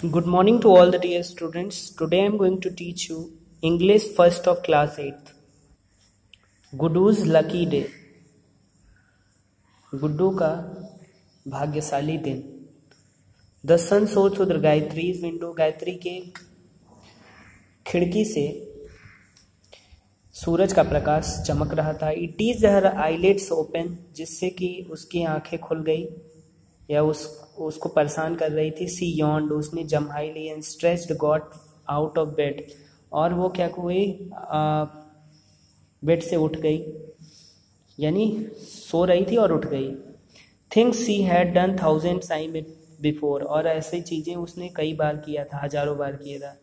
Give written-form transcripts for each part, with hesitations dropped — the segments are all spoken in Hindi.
Good morning to all the dear students. Today I am going to teach you English first of class 8th. Guddu's lucky day, Guddu का भाग्यशाली दिन। The sun shone through the Gayatri's window, Gayatri के खिड़की से सूरज का प्रकाश चमक रहा था। It is her eyelids open, जिससे कि उसकी आंखें खुल गई या उसको परेशान कर रही थी। सी यॉन्ड, उसने जम्हाई ली। And stretched got out of bed, और वो क्या हुई, बेड से उठ गई, यानी सो रही थी और उठ गई। Things she had done thousand time before, और ऐसी चीज़ें उसने कई बार किया था, हजारों बार किया था।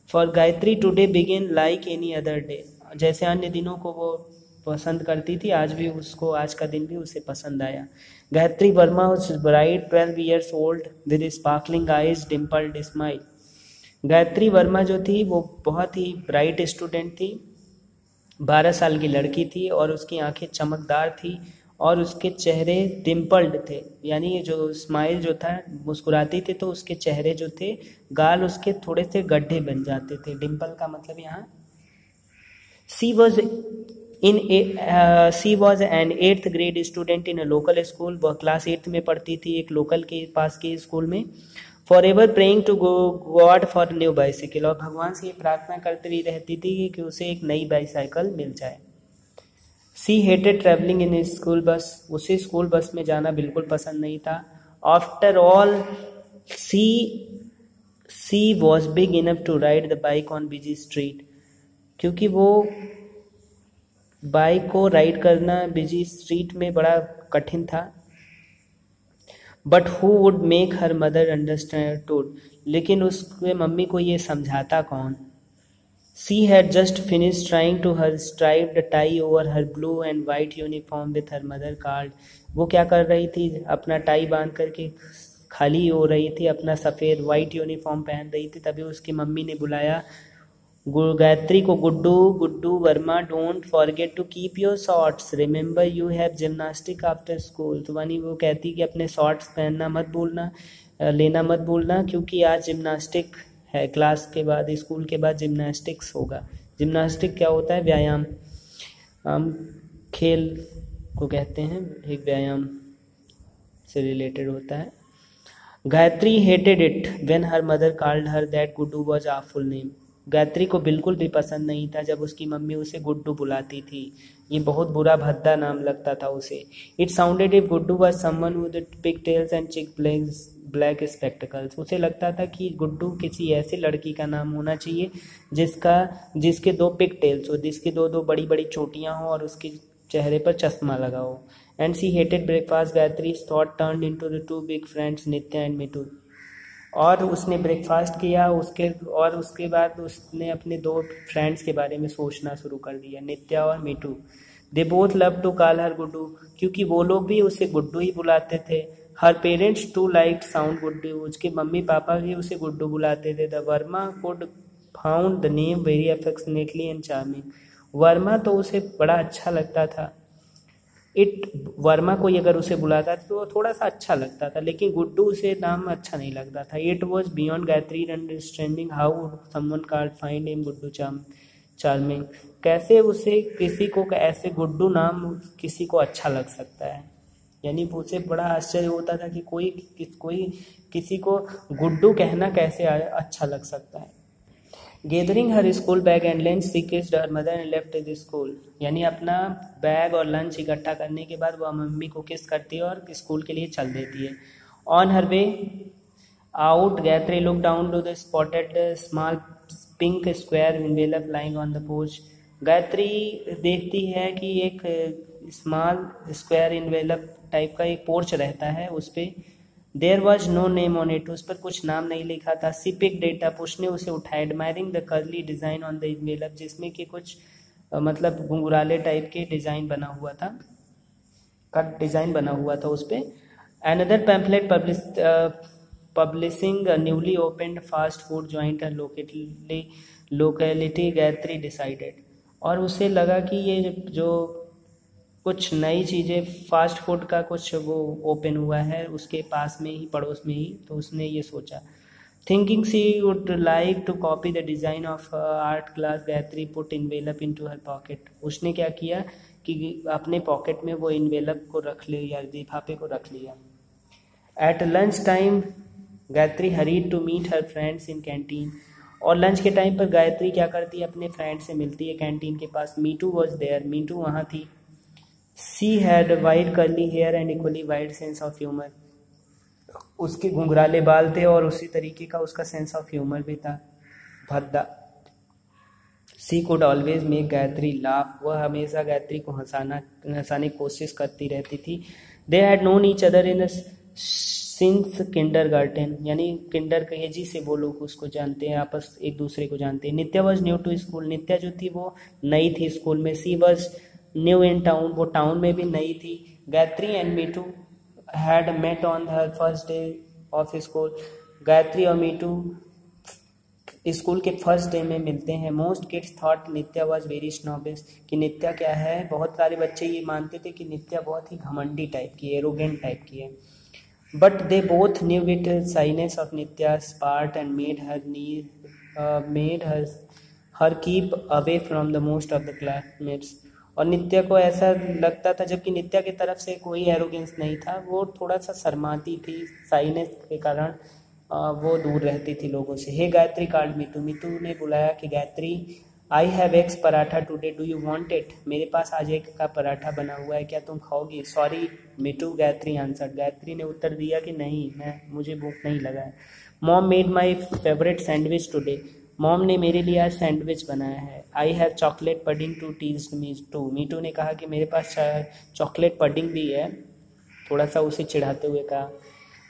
For Gayatri today begin like any other day, जैसे अन्य दिनों को वो पसंद करती थी, आज भी उसको, आज का दिन भी उसे पसंद आया। Gayatri Verma was bright 12 years old with sparkling eyes dimpled smile. Gayatri Verma जो थी वो बहुत ही ब्राइट स्टूडेंट थी, 12 साल की लड़की थी, और उसकी आंखें चमकदार थी और उसके चेहरे डिम्पल्ड थे, यानी जो स्माइल जो था, मुस्कुराती थी तो उसके चेहरे जो थे, गाल उसके थोड़े से गड्ढे बन जाते थे। डिम्पल का मतलब यहाँ She was an 8th grade student in a local school. वह क्लास 8th में पढ़ती थी एक लोकल के पास के स्कूल में। Forever praying to God for new bicycle, और भगवान से ये प्रार्थना करती रहती थी कि उसे एक नई बाईसाइकिल मिल जाए। She hated traveling in school bus, उसे स्कूल बस में जाना बिल्कुल पसंद नहीं था। After all, she was big enough to ride the bike on busy street, क्योंकि वो बाइक को राइड करना बिजी स्ट्रीट में बड़ा कठिन था। But who would make her mother understand, लेकिन उसके मम्मी को ये समझाता कौन। She had just finish trying to her striped tie over her blue and white uniform with her mother card. वो क्या कर रही थी, अपना टाई बांध करके खाली हो रही थी, अपना सफ़ेद वाइट यूनिफॉर्म पहन रही थी। तभी उसकी मम्मी ने बुलाया गायत्री को, Guddu Verma, don't forget to keep your shorts, remember you have gymnastic after school. तो यानी वो कहती कि अपने शॉर्ट्स पहनना मत भूलना, लेना मत भूलना, क्योंकि आज जिम्नास्टिक है, क्लास के बाद, स्कूल के बाद जिम्नास्टिक्स होगा। जिम्नास्टिक क्या होता है, व्यायाम, हम खेल को कहते हैं, एक व्यायाम से रिलेटेड होता है। Gayatri hated it when her mother called her that Guddu was our full name. Gayatri को बिल्कुल भी पसंद नहीं था जब उसकी मम्मी उसे गुड्डू बुलाती थी, ये बहुत बुरा भद्दा नाम लगता था उसे। It sounded if Guddu was someone with pigtails and thick black spectacles. उसे लगता था कि गुड्डू किसी ऐसे लड़की का नाम होना चाहिए जिसके 2 पिग टेल्स हो, जिसके दो बड़ी बड़ी चोटियाँ हों और उसके चेहरे पर चश्मा लगा हो। And she hated breakfast. Gayatri's thought turned into the 2 big friends Nitya and Mithu. और उसने ब्रेकफास्ट किया, उसके बाद उसने अपने 2 फ्रेंड्स के बारे में सोचना शुरू कर दिया, नित्या और Mithu. They both love to call her Guddu, क्योंकि वो लोग भी उसे गुड्डू ही बुलाते थे। Her parents to like sound Guddu, उसके मम्मी पापा भी उसे गुड्डू बुलाते थे। The Verma could found the name very affectionately and charming. Verma तो उसे बड़ा अच्छा लगता था, वर्मा कोई अगर उसे बुलाता था तो थोड़ा सा अच्छा लगता था, लेकिन गुड्डू उसे नाम अच्छा नहीं लगता था। It was beyond Gayatri understanding how would someone can't find him Guddu charming. कैसे उसे किसी को ऐसे गुड्डू नाम किसी को अच्छा लग सकता है, यानी उसे बड़ा आश्चर्य होता था कि कोई किसी को गुड्डू कहना कैसे अच्छा लग सकता है। Gathering her school bag and lunch she kissed her mother and left the school, यानी अपना बैग और लंच इकट्ठा करने के बाद वह मम्मी को किस करती है और स्कूल के लिए चल देती है। On her way out Gayatri look down to the spotted small pink square envelope lying on the porch. Gayatri देखती है कि एक स्मॉल स्क्वायर एनवेलप टाइप का एक पोर्च रहता है, उस पर there was no name on it, उस पर कुछ नाम नहीं लिखा था। सी पिक डेटा, उसने उसे उठाया। Admiring the curly design on the envelope, जिसमें कि कुछ मतलब घुंघराले टाइप के डिज़ाइन बना हुआ था, कट डिज़ाइन बना हुआ था उस पर। Another pamphlet publishing newly opened fast food joint locality Gayatri decided, और उसे लगा कि ये जो कुछ नई चीज़ें फास्ट फूड का कुछ वो ओपन हुआ है उसके पास में ही, पड़ोस में ही, तो उसने ये सोचा। Thinking she would like to copy the design of art class, Gayatri put envelope into her pocket. उसने क्या किया कि अपने पॉकेट में वो envelope को रख लिया, लिफाफे को रख लिया. At lunch time, Gayatri hurried to meet her friends in canteen. और लंच के टाइम पर गायत्री क्या करती है, अपने फ्रेंड से मिलती है कैंटीन के पास. मीटू वॉज देयर, मीटू वहाँ थी. She had wide curly hair and equally wide sense of humour. उसके घुंघराले बाल थे और उसी तरीके का उसका सेंस ऑफ ह्यूमर भी था, भद्दा. She could always make Gayatri laugh. वह हमेशा गायत्री को हंसाने की कोशिश करती रहती थी. They had known each other in since kindergarten, यानी किंडर केजी से वो लोग उसको जानते हैं, आपस एक दूसरे को जानते हैं. Nitya was new to school. Nitya जो थी वो नई थी स्कूल में. She was new in town. वो टाउन में भी नई थी. Gayatri and Mitu had met on her first day of school. Gayatri और मीटू स्कूल के फर्स्ट डे में मिलते हैं. Most kids thought Nitya was very snobbish, कि नित्या क्या है, बहुत सारे बच्चे ये मानते थे कि नित्या बहुत ही घमंडी टाइप की, एरोगेंट टाइप की है. But they both knew it shyness of Nitya's part and made her keep away from the most of the classmates. और नित्या को ऐसा लगता था, जबकि नित्या की तरफ से कोई एरोगेंस नहीं था, वो थोड़ा सा शर्माती थी, शाइनेस के कारण वो दूर रहती थी लोगों से. हे गायत्री कॉल्ड मीटू. मीटू ने बुलाया कि Gayatri, I have eggs paratha today, do you want it. मेरे पास आज एग का पराठा बना हुआ है, क्या तुम खाओगी. Sorry Mithu, Gayatri answered. गायत्री ने उत्तर दिया कि नहीं, मुझे भूख नहीं लगा है. Mom made my favourite sandwich today. Mom ने मेरे लिए आज सैंडविच बनाया है. I have chocolate pudding to tease me too. Mitu ने कहा कि मेरे पास चॉकलेट पडिंग भी है, थोड़ा सा उसे चिढ़ाते हुए कहा.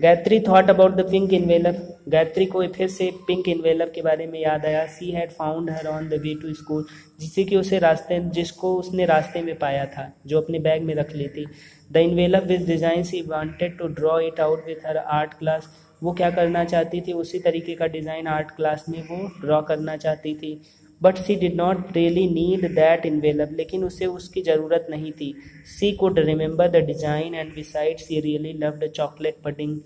Gayatri thought about the pink envelope. Gayatri को फिर से पिंक इन्वेलप के बारे में याद आया. She had found her on the way to school. जिसको उसने रास्ते में पाया था, जो अपने बैग में रख ली थी. The envelope with design she wanted to draw it out with her art class. वो क्या करना चाहती थी, उसी तरीके का डिज़ाइन आर्ट क्लास में वो ड्रॉ करना चाहती थी. But she did not really need that envelope. लेकिन उसे उसकी ज़रूरत नहीं थी. She could remember the design and beside she really loved chocolate pudding.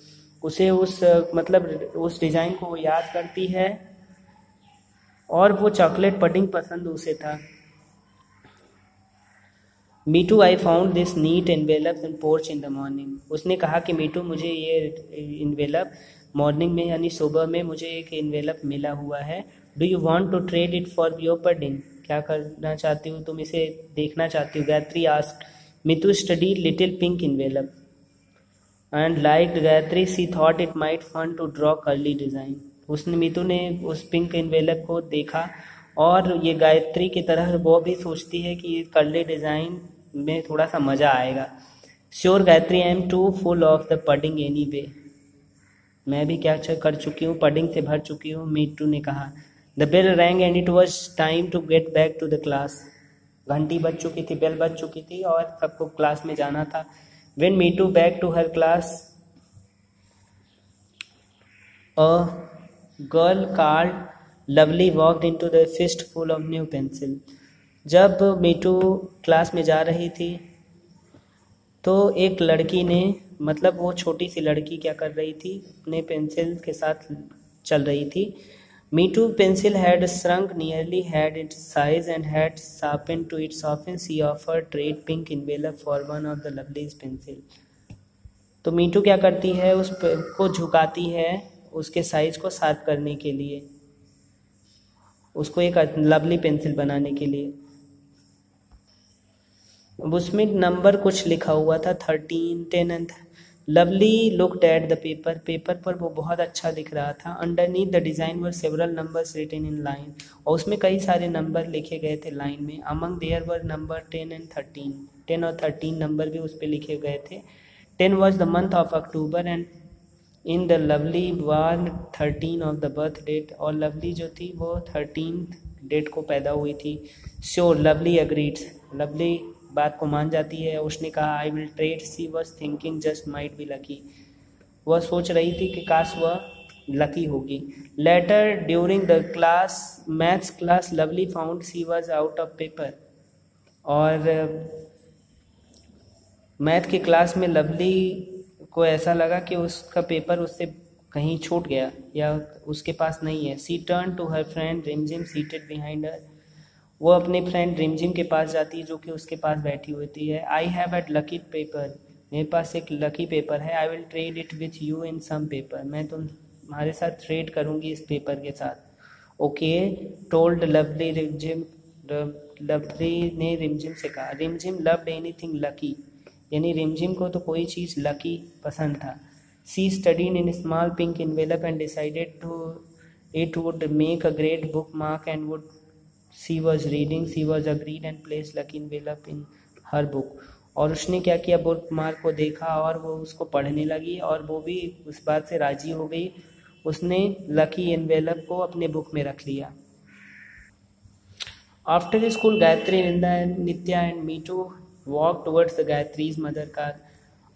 उसे उस डिज़ाइन को वो याद करती है और वो चॉकलेट पडिंग पसंद उसे था. Mitu, I found this neat envelope in porch in the morning. उसने कहा कि मीटू, मुझे ये इन्वेलप मॉर्निंग में यानी सुबह में मुझे एक इन्वेलप मिला हुआ है. Do you want to trade it for your pudding. क्या करना चाहती हो तुम, इसे देखना चाहती हो. Gayatri asked. Mitu study little pink envelope and like Gayatri she thought it might fun to draw curly design. मीटू ने उस पिंक इन्वेलप को देखा और ये गायत्री की तरह वो भी सोचती है कि ये कर्ली डिज़ाइन में थोड़ा सा मज़ा आएगा. Sure Gayatri, I am too full of the pudding anyway. मैं भी क्या कर चुकी हूँ, पडिंग से भर चुकी हूँ, मीटू ने कहा. The bell rang and it was time to get back to the class. घंटी बज चुकी थी, बेल बज चुकी थी और सबको क्लास में जाना था. When Meetu back to her class, a girl called Lovely walked into the fistful of new pencil. जब मीटू क्लास में जा रही थी तो एक लड़की ने, वो छोटी सी लड़की क्या कर रही थी, अपने पेंसिल के साथ चल रही थी. Me too pencil had shrunk nearly had its size and had sharpened to its often. She offered trade pink envelope for one of the Lovely's pencil. तो मीटू क्या करती है, को झुकाती है उसके साइज को शार्प करने के लिए, उसको एक लवली पेंसिल बनाने के लिए. उसमें नंबर कुछ लिखा हुआ था 13, 10 and. Lovely looked at the paper. Paper पर वो बहुत अच्छा दिख रहा था. Underneath the design were several numbers written in line. और उसमें कई सारे नंबर लिखे गए थे लाइन में. Among there were number 10 and 13. 10 और 13 नंबर भी उस पर लिखे गए थे. 10 was the month of October and in the lovely were 13 of the birth date. और लवली जो थी वो 13 डेट को पैदा हुई थी. Sure lovely agreed. लवली बात को मान जाती है. उसने कहा I will trade. She was thinking just might be lucky. वह सोच रही थी कि काश वह लकी होगी. Later during the class maths class lovely found she was out of paper. और मैथ की क्लास में लवली को ऐसा लगा कि उसका पेपर उससे कहीं छूट गया या उसके पास नहीं है। सी टर्न टू हर फ्रेंड रिमझिम सीटेड बिहाइंड हर। वो अपने फ्रेंड रिमझिम के पास जाती है जो कि उसके पास बैठी होती है। I have at lucky paper, मेरे पास एक लकी पेपर है। I will trade it with you in some paper, मैं तुम्हारे साथ ट्रेड करूँगी इस पेपर के साथ। Okay told lovely Rimjhim, lovely ने रिमझिम से कहा। रिमझिम लव्ड एनीथिंग लकी, यानी रिमझिम को तो कोई चीज़ लकी पसंद था। She studied in small pink envelope and decided to it would make a great bookmark and would she was reading she was agreed and placed lucky envelope in her book। और उसने क्या किया, बुक मार्क को देखा और वो उसको पढ़ने लगी और वो भी उस बात से राजी हो गई। उसने लकी एनवेलप को अपने बुक में रख लिया। After school Gayatri, Nitya and Mithu walk towards the Gayatri's mother car.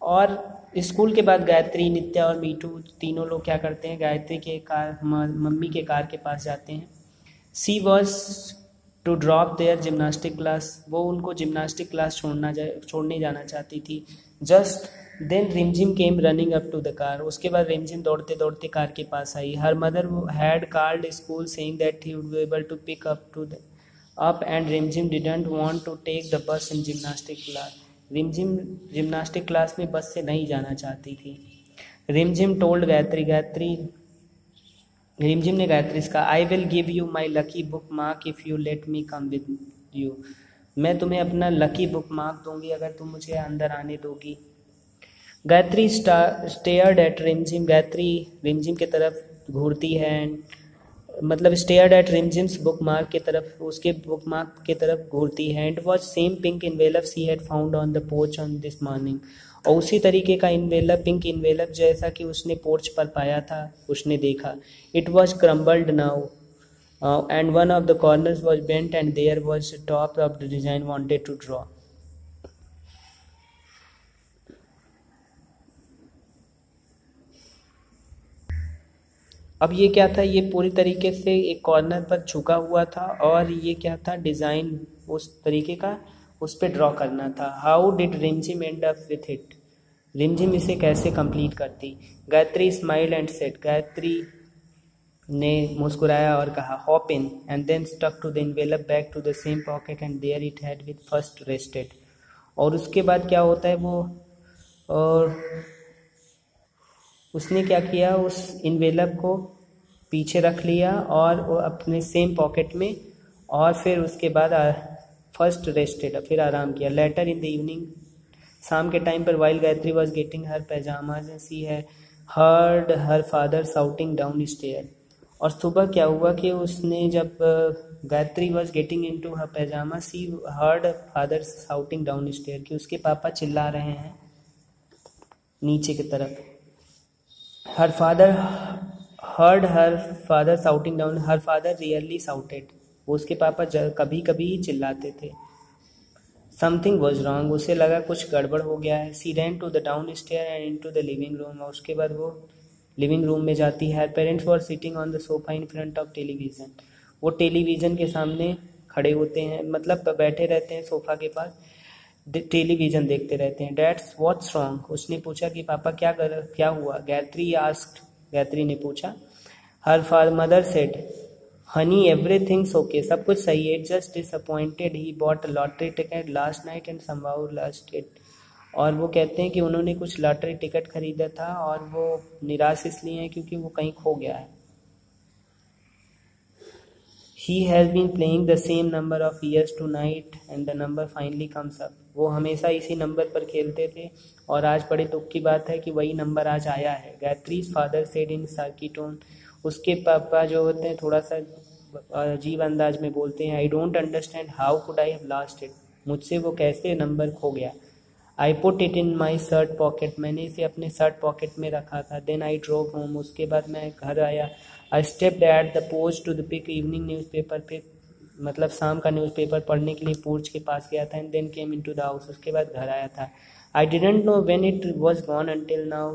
और स्कूल के बाद गायत्री, नित्या और मीटू तीनों लोग क्या करते हैं, गायत्री के कार मम्मी के कार के पास जाते हैं। She was to drop their gymnastic class, वो उनको जिम्नास्टिक क्लास छोड़ने जाना चाहती थी। Just then Rimjhim came running up to the car, उसके बाद रिमझिम दौड़ते दौड़ते कार के पास आई। Her mother had called school saying that he would be able to pick up and Rimjim didn't want to take the bus in gymnastic class। रिमझिम जिम्नास्टिक क्लास में बस से नहीं जाना चाहती थी। रिमझिम टोल्ड गायत्री, रिमझिम ने गायत्री से कहा, I will give you my lucky book mark if you let me come with you, मैं तुम्हें अपना लकी बुक मार्क दूंगी अगर तुम मुझे अंदर आने दोगी। गायत्री स्टेयर्ड एट रिमझिम, गायत्री रिमझिम की तरफ घूरती है, मतलब स्टेयर्ड एट रिमझिम्स बुक मार्क की तरफ, उसके बुक मार्क की तरफ घूरती है। And was same pink envelope C had found on the porch on this morning, और उसी तरीके का इन्वेलप, पिंक इन्वेलप जैसा कि उसने पोर्च पर पाया था, उसने देखा। It was crumbled now and one of the corners was bent and there was top of the design wanted to draw. अब ये क्या था, ये पूरी तरीके से एक कॉर्नर पर झुका हुआ था और ये क्या था, डिज़ाइन उस तरीके का उस पर ड्रॉ करना था। How did Rimjhim end up with it, Rimjhim इसे कैसे कंप्लीट करती। Gayatri smile and said, Gayatri ने मुस्कुराया और कहा, hop in and then stuck to the envelope back to the same pocket and there it had with first rested. और उसके बाद क्या होता है वो, और उसने क्या किया, उस इन्वेलप को पीछे रख लिया और वो अपने सेम पॉकेट में, और फिर उसके बाद फर्स्ट रेस्टेड, फिर आराम किया। लेटर इन द इवनिंग, शाम के टाइम पर, while Gayatri was getting her pyjamas she है heard her father shouting down stair. और सुबह क्या हुआ कि उसने जब Gayatri was getting in to her pyjama she heard father shouting down stair, कि उसके पापा चिल्ला रहे हैं नीचे की तरफ। Her father heard her father shouting down, her father rarely shouted, उसके पापा कभी कभी ही चिल्लाते थे। समथिंग वॉज रॉन्ग, उसे लगा कुछ गड़बड़ हो गया है। She ran to the down stair and in to the living room, और उसके बाद वो लिविंग रूम में जाती है। Parents were sitting on the sofa in front of television, वो टेलीविज़न के सामने खड़े होते हैं, मतलब बैठे रहते हैं सोफ़ा के पास, टेलीविज़न देखते रहते हैं। डैड्स व्हाट्स रॉन्ग, उसने पूछा कि पापा क्या हुआ। गायत्री आस्क्ड, गायत्री ने पूछा। Her mother said, Honey everything's okay, सब कुछ सही है, just disappointed he bought lottery ticket last night and somehow lost it. और वो कहते हैं कि उन्होंने कुछ लॉटरी टिकट खरीदा था और वो निराश इसलिए हैं क्योंकि वो कहीं खो गया है। He has been playing the same number of years tonight and the number finally comes up, वो हमेशा इसी नंबर पर खेलते थे और आज बड़े दुख की बात है कि वही नंबर आज आया है। Gayatri's father said in sarky tone, उसके पापा जो होते हैं थोड़ा सा अजीब अंदाज में बोलते हैं। I don't understand how could I have lost it, मुझसे वो कैसे नंबर खो गया। I put it in my shirt pocket, मैंने इसे अपने शर्ट पॉकेट में रखा था। Then I drove home, उसके बाद मैं घर आया। I stepped at the porch to pick evening newspaper, फिर मतलब शाम का न्यूज़पेपर पढ़ने के लिए पोर्च के पास गया था। And then came into the house, उसके बाद घर आया था। I didn't know when it was gone until now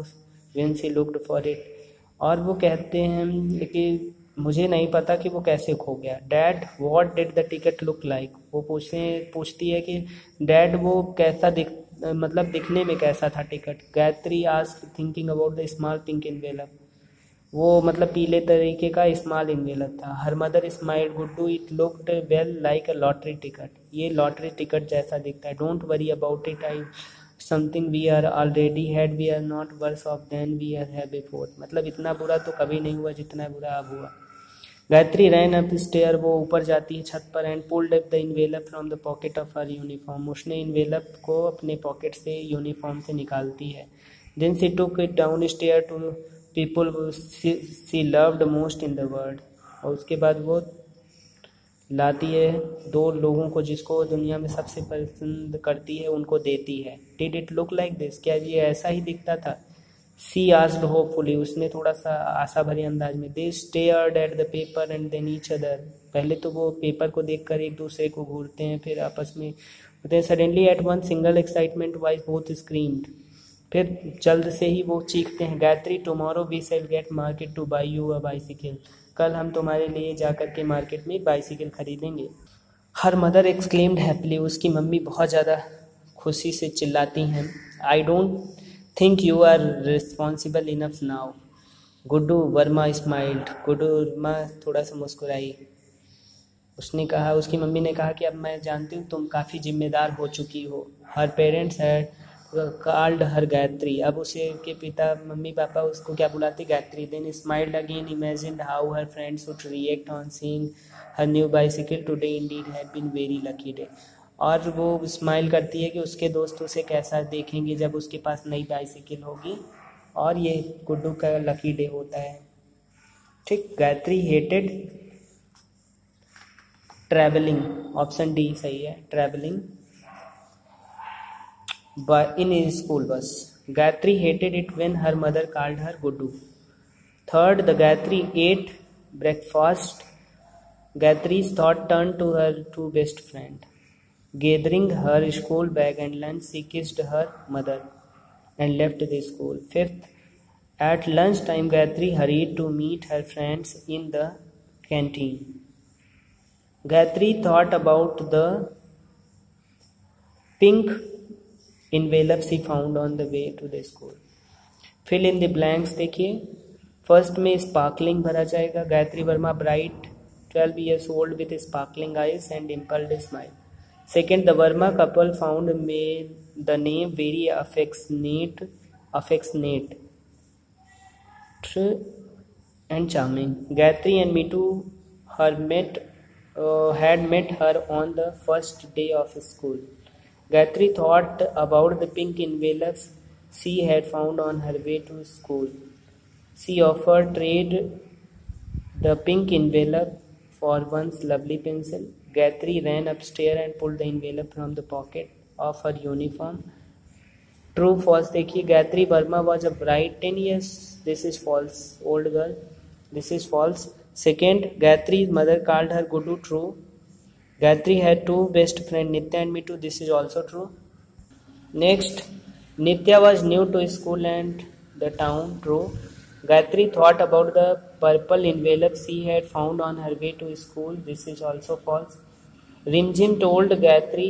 when she looked for it, और वो कहते हैं कि मुझे नहीं पता कि वो कैसे खो गया। Dad what did the ticket look like, वो पूछती है कि डैड वो कैसा दिखने में कैसा था ticket. Gayatri asked thinking about the small pink envelope, वो मतलब पीले तरीके का स्मॉल इन्वेलप था। Her mother smiled, Guddu it looked well like a lottery ticket, ये लॉटरी टिकट जैसा दिखता है। Don't worry about it, I something we are already had, we are not worse off then we are have before, मतलब इतना बुरा तो कभी नहीं हुआ जितना बुरा अब हुआ। गायत्री रैन अप स्टेयर, वो ऊपर जाती है छत पर, and pulled up the envelope from the pocket of her uniform, उसने इन्वेलप को अपने पॉकेट से यूनिफॉर्म से निकालती है। Then she took it down stair to people she loved most in the world, और उसके बाद वो लाती है दो लोगों को जिसको वो दुनिया में सबसे पसंद करती है, उनको देती है। Did it look like this, क्या ये ऐसा ही दिखता था? सी आस्क्ड होपफुली, उसने थोड़ा सा आशा भरे अंदाज में। They stared at the paper and then each other, पहले तो वो पेपर को देखकर एक दूसरे को घूरते हैं, फिर आपस में होते हैं। Suddenly at one single excitement wise both screamed, फिर जल्द से ही वो चीखते हैं। Gayatri tomorrow we shall get market to buy you a bicycle, कल हम तुम्हारे लिए जाकर के मार्केट में एक बाइसिकल खरीदेंगे। हर मदर एक्सक्लेम्ड हैप्पीली, उसकी मम्मी बहुत ज़्यादा खुशी से चिल्लाती हैं। I don't think you are responsible enough now, Guddu Verma smiled, Guddu Verma थोड़ा सा मुस्कुराई। उसने कहा, उसकी मम्मी ने कहा कि अब मैं जानती हूँ तुम काफ़ी जिम्मेदार हो चुकी हो। Her parents had called her Gayatri, अब उसे के पिता मम्मी पापा उसको क्या बुलाते? Gayatri. Then smiled again, imagined how her friends would react on seeing her new bicycle, today indeed had been very lucky day, और वो स्माइल करती है कि उसके दोस्त उसे कैसा देखेंगे जब उसके पास नई बाइसिकल होगी, और ये गुड्डू का लकी डे होता है। ठीक, Gayatri hated travelling, option D सही है, travelling in his school bus. Gayatri hated it when her mother called her Guddu. Third, the Gayatri ate breakfast. Gayatri's thought turned to her two best friend. Gathering her school bag and lunch, she kissed her mother and left the school. Fifth, at lunch time, Gayatri hurried to meet her friends in the canteen. Gayatri thought about the pink envelope she found on the way to the school. Fill in the blanks देखिए। फर्स्ट में स्पार्कलिंग भरा जाएगा। Gayatri Verma bright 12 years old with sparkling eyes and dimpled smile. Second, the Verma couple found the name very affectionate and charming. Gayatri and Mitu had met her on the first day of school. Gayatri thought about the pink envelope she had found on her way to school. She offered trade the pink envelope for one's lovely pencil. Gayatri ran upstairs and pulled the envelope from the pocket of her uniform. True, false देखिए। Gayatri Verma was a bride 10 years. This is false. Old girl. This is false. Second, Gayatri's mother called her Guddu. True. Gayatri had two best friends, Nitya and Mitu. This is also true. Next, Nitya was new to school and the town. True. Gayatri thought about the purple envelope she had found on her way to school. This is also false. Rimjim told Gayatri,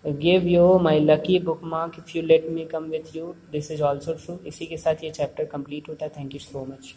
give you my lucky bookmark if you let me come with you. This is also true. इसी के साथ ये चैप्टर कंप्लीट होता है। Thank you so much.